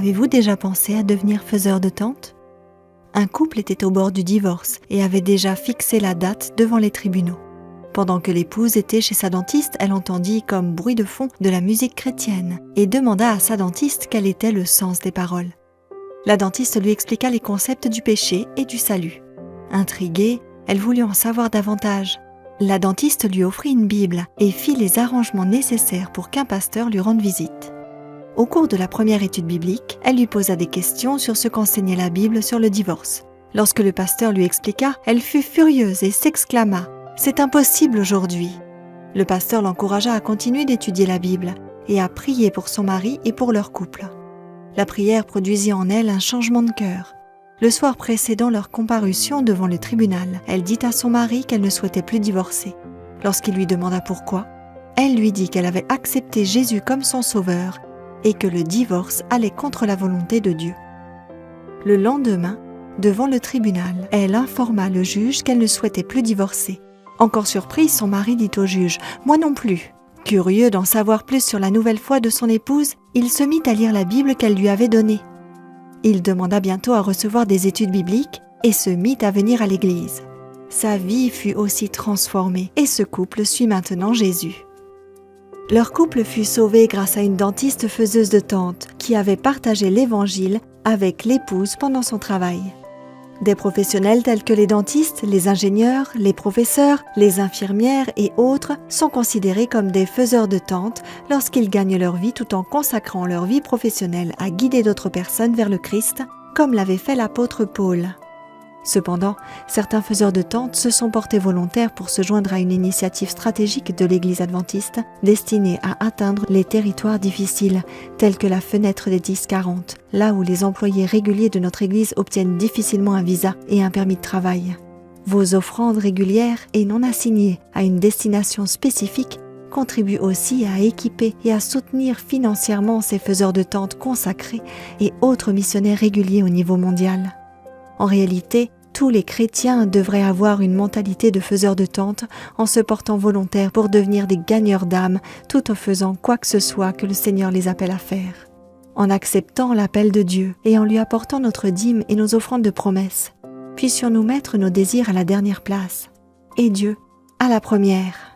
Avez-vous déjà pensé à devenir faiseur de tentes ? Un couple était au bord du divorce et avait déjà fixé la date devant les tribunaux. Pendant que l'épouse était chez sa dentiste, elle entendit comme bruit de fond de la musique chrétienne et demanda à sa dentiste quel était le sens des paroles. La dentiste lui expliqua les concepts du péché et du salut. Intriguée, elle voulut en savoir davantage. La dentiste lui offrit une Bible et fit les arrangements nécessaires pour qu'un pasteur lui rende visite. Au cours de la première étude biblique, elle lui posa des questions sur ce qu'enseignait la Bible sur le divorce. Lorsque le pasteur lui expliqua, elle fut furieuse et s'exclama « C'est impossible aujourd'hui !» Le pasteur l'encouragea à continuer d'étudier la Bible et à prier pour son mari et pour leur couple. La prière produisit en elle un changement de cœur. Le soir précédant leur comparution devant le tribunal, elle dit à son mari qu'elle ne souhaitait plus divorcer. Lorsqu'il lui demanda pourquoi, elle lui dit qu'elle avait accepté Jésus comme son sauveur et que le divorce allait contre la volonté de Dieu. Le lendemain, devant le tribunal, elle informa le juge qu'elle ne souhaitait plus divorcer. Encore surprise, son mari dit au juge « Moi non plus ». Curieux d'en savoir plus sur la nouvelle foi de son épouse, il se mit à lire la Bible qu'elle lui avait donnée. Il demanda bientôt à recevoir des études bibliques et se mit à venir à l'église. Sa vie fut aussi transformée et ce couple suit maintenant Jésus. Leur couple fut sauvé grâce à une dentiste faiseuse de tentes qui avait partagé l'évangile avec l'épouse pendant son travail. Des professionnels tels que les dentistes, les ingénieurs, les professeurs, les infirmières et autres sont considérés comme des faiseurs de tentes lorsqu'ils gagnent leur vie tout en consacrant leur vie professionnelle à guider d'autres personnes vers le Christ, comme l'avait fait l'apôtre Paul. Cependant, certains faiseurs de tentes se sont portés volontaires pour se joindre à une initiative stratégique de l'Église adventiste destinée à atteindre les territoires difficiles, tels que la fenêtre des 10-40, là où les employés réguliers de notre Église obtiennent difficilement un visa et un permis de travail. Vos offrandes régulières et non assignées à une destination spécifique contribuent aussi à équiper et à soutenir financièrement ces faiseurs de tentes consacrés et autres missionnaires réguliers au niveau mondial. En réalité, tous les chrétiens devraient avoir une mentalité de faiseurs de tentes en se portant volontaires pour devenir des gagneurs d'âmes tout en faisant quoi que ce soit que le Seigneur les appelle à faire. En acceptant l'appel de Dieu et en lui apportant notre dîme et nos offrandes de promesses, puissions-nous mettre nos désirs à la dernière place et Dieu à la première.